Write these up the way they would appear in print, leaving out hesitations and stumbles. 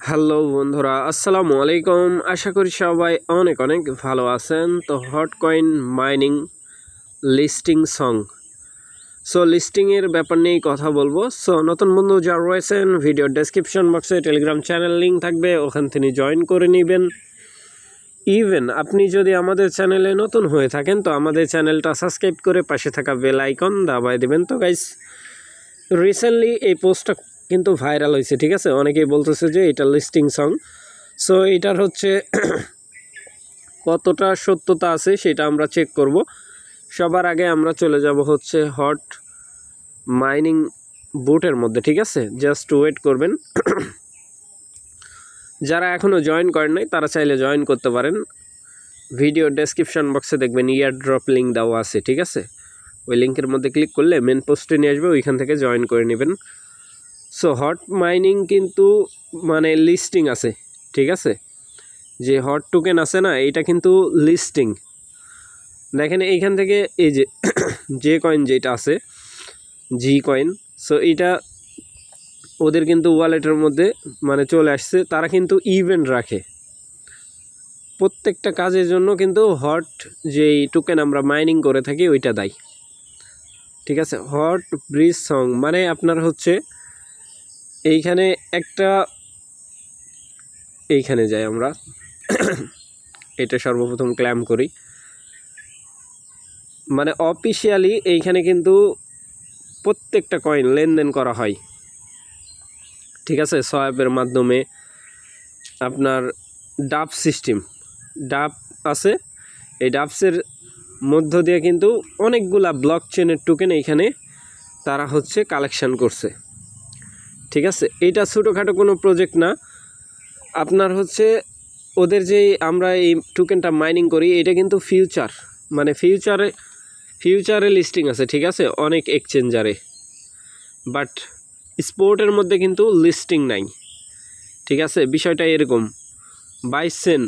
Hello বন্ধুরা, আসসালামু আলাইকুম। আশা করি সবাই অনেক অনেক ভালো আছেন। তো হট কয়েন মাইনিং লিস্টিং সং, লিস্টিংয়ের ব্যাপার নিয়েই কথা বলবো। নতুন বন্ধু যারা রয়েছেন, ভিডিও ডেসক্রিপশন বক্সে টেলিগ্রাম চ্যানেল লিঙ্ক থাকবে, ওখান থেকে জয়েন করে নেবেন। ইভেন আপনি যদি আমাদের চ্যানেলে নতুন হয়ে থাকেন তো আমাদের চ্যানেলটা সাবস্ক্রাইব করে পাশে থাকা বেল আইকন দাবায় দেবেন। তো গাইস, রিসেন্টলি এই পোস্টটা কিন্তু ভাইরাল হয়েছে, ঠিক আছে। অনেকেই বলতেছে যে এটা লিস্টিং সং। এটার হচ্ছে কতটা সত্যতা আছে সেটা আমরা চেক করব। সবার আগে আমরা চলে যাব হচ্ছে হট মাইনিং বুটের মধ্যে, ঠিক আছে। জাস্ট ওয়েট করবেন। যারা এখনও জয়েন করেন নাই তারা চাইলে জয়েন করতে পারেন। ভিডিও ডেসক্রিপশন বক্সে দেখবেন ইয়ার ড্রপ লিঙ্ক দেওয়া আছে, ঠিক আছে। ওই লিঙ্কের মধ্যে ক্লিক করলে মেন পোস্টে নিয়ে আসবে, ওইখান থেকে জয়েন করে নেবেন। হট মাইনিং কিন্তু মানে লিস্টিং আছে, ঠিক আছে। যে হট টোকেন আছে না, এটা কিন্তু লিস্টিং। দেখেন এইখান থেকে এই যে যে কয়েন যেটা আছে জি কয়েন, এটা ওদের কিন্তু ওয়ালেটের মধ্যে মানে চলে আসছে। তারা কিন্তু ইভেন্ট রাখে প্রত্যেকটা কাজের জন্য, কিন্তু হট যেই টোকেন আমরা মাইনিং করে থাকি ওইটা দেয়, ঠিক আছে। হট ব্রিজ সং মানে আপনার হচ্ছে এইখানে একটা, এইখানে যাই আমরা এটা সর্বপ্রথম ক্লেম করি। মানে অফিসিয়ালি এইখানে কিন্তু প্রত্যেকটা কয়েন লেনদেন করা হয়, ঠিক আছে। সোয়াপের মাধ্যমে আপনার ডাব সিস্টেম, ডাব আছে। এই ডাবসের মধ্য দিয়ে কিন্তু অনেকগুলা ব্লক চেনের টোকেন এইখানে তারা হচ্ছে কালেকশন করছে, ঠিক আছে। এইটা ছোটোখাটো কোনো প্রজেক্ট না। আপনার হচ্ছে ওদের যেই আমরা এই টোকেনটা মাইনিং করি এটা কিন্তু ফিউচার, মানে ফিউচারে লিস্টিং আছে, ঠিক আছে, অনেক এক্সচেঞ্জারে। বাট স্পোর্টের মধ্যে কিন্তু লিস্টিং নাই, ঠিক আছে। বিষয়টা এরকম, $22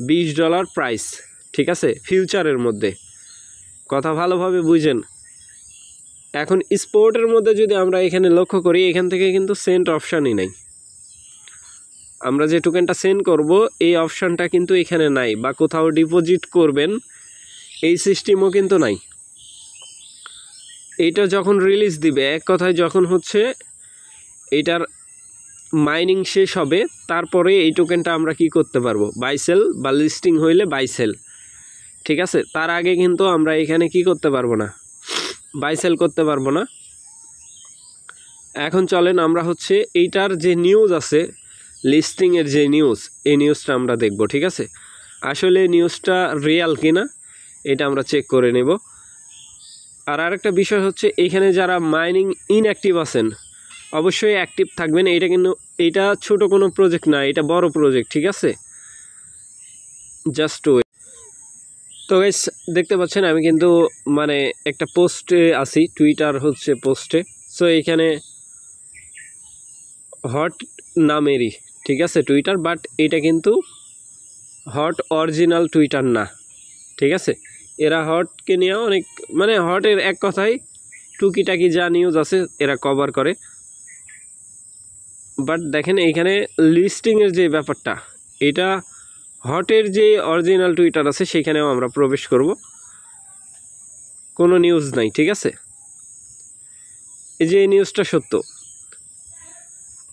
$20 প্রাইস, ঠিক আছে, ফিউচারের মধ্যে। কথা ভালোভাবে বুঝেন। এখন স্পোর্টের মধ্যে যদি আমরা এখানে লক্ষ্য করি, এখান থেকে কিন্তু সেন্ট অপশানই নাই। আমরা যে টোকেনটা সেন্ড করব এই অপশানটা কিন্তু এখানে নাই, বা কোথাও ডিপোজিট করবেন এই সিস্টেমও কিন্তু নাই। এইটা যখন রিলিজ দিবে, এক কথায় যখন হচ্ছে এইটার মাইনিং শেষ হবে, তারপরে এই টোকেনটা আমরা কি করতে পারবো, বাইসেল, বা লিস্টিং হইলে বাইসেল, ঠিক আছে। তার আগে কিন্তু আমরা এখানে কি করতে পারবো না, বাইসেল করতে পারবো না। এখন চলেন আমরা হচ্ছে এইটার যে নিউজ আছে, লিস্টিংয়ের যে নিউজ, এই নিউজটা আমরা দেখব, ঠিক আছে। আসলে নিউজটা রিয়াল কিনা এটা আমরা চেক করে নেব। আর আরেকটা বিষয় হচ্ছে, এইখানে যারা মাইনিং ইনঅ্যাক্টিভ আছেন অবশ্যই অ্যাক্টিভ থাকবেন। এটা ছোট কোনো প্রজেক্ট না, এটা বড় প্রজেক্ট, ঠিক আছে। Just wait. তো গাইস, দেখতে পাচ্ছেন আমি কিন্তু মানে একটা পোস্টে আছি, টুইটার হচ্ছে পোস্টে। এইখানে হট নামেরই, ঠিক আছে, টুইটার। বাট এটা কিন্তু হট অরিজিনাল টুইটার না, ঠিক আছে। এরা হটকে নিয়ে অনেক, মানে হটের এক কথায় টুকিটাকি যা নিউজ আছে এরা কভার করে। বাট দেখেন এইখানে লিস্টিংয়ের যে ব্যাপারটা, এটা হটের যে অরিজিনাল টুইটার আছে সেখানেও আমরা প্রবেশ করব, কোনো নিউজ নাই, ঠিক আছে। এই যে এই নিউজটা সত্য,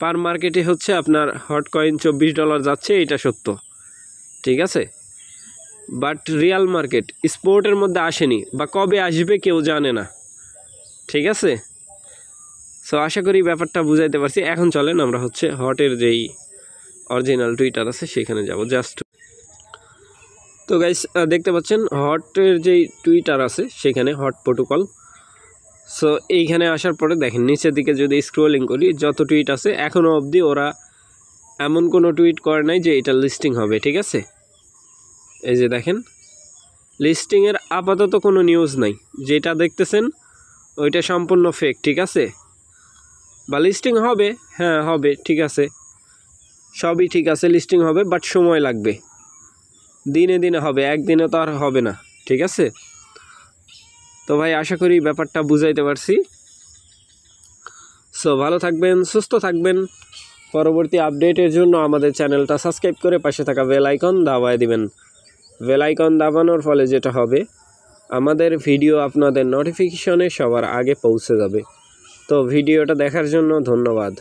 পার মার্কেটে হচ্ছে আপনার হট কয়েন $24 যাচ্ছে, এটা সত্য, ঠিক আছে। বাট রিয়াল মার্কেট স্পোর্টের মধ্যে আসেনি, বা কবে আসবে কেউ জানে না, ঠিক আছে। আশা করি ব্যাপারটা বুঝাইতে পারছি। এখন চলেন আমরা হচ্ছে হটের যেই অরিজিনাল টুইটার আছে সেখানে যাব জাস্ট। তো গাইস, দেখতে পাচ্ছেন হটের যেই টুইটার আছে সেখানে হট প্রোটোকল। এইখানে আসার পরে দেখেন নিচের দিকে যদি স্ক্রলিং করি, যত টুইট আছে এখনও অবধি ওরা এমন কোনো টুইট করে নাই যে এটা লিস্টিং হবে, ঠিক আছে। এই যে দেখেন লিস্টিংয়ের আপাতত কোনো নিউজ নাই, যেটা দেখতেছেন ওইটা সম্পূর্ণ ফেক, ঠিক আছে। বা লিস্টিং হবে, হ্যাঁ হবে, ঠিক আছে, সবই ঠিক আছে, লিস্টিং হবে, বাট সময় লাগবে, দিনে দিনে হবে, একদিনে তো আর হবে না, ঠিক আছে। তো ভাই, আশা করি ব্যাপারটা বুঝাইতে পারছি। ভালো থাকবেন, সুস্থ থাকবেন। পরবর্তী আপডেটের জন্য আমাদের চ্যানেলটা সাবস্ক্রাইব করে পাশে থাকা বেল আইকন দাবায় দিবেন। বেল আইকন দাবানোর ফলে যেটা হবে, আমাদের ভিডিও আপনাদের নোটিফিকেশনে সবার আগে পৌঁছে যাবে। তো ভিডিওটা দেখার জন্য ধন্যবাদ।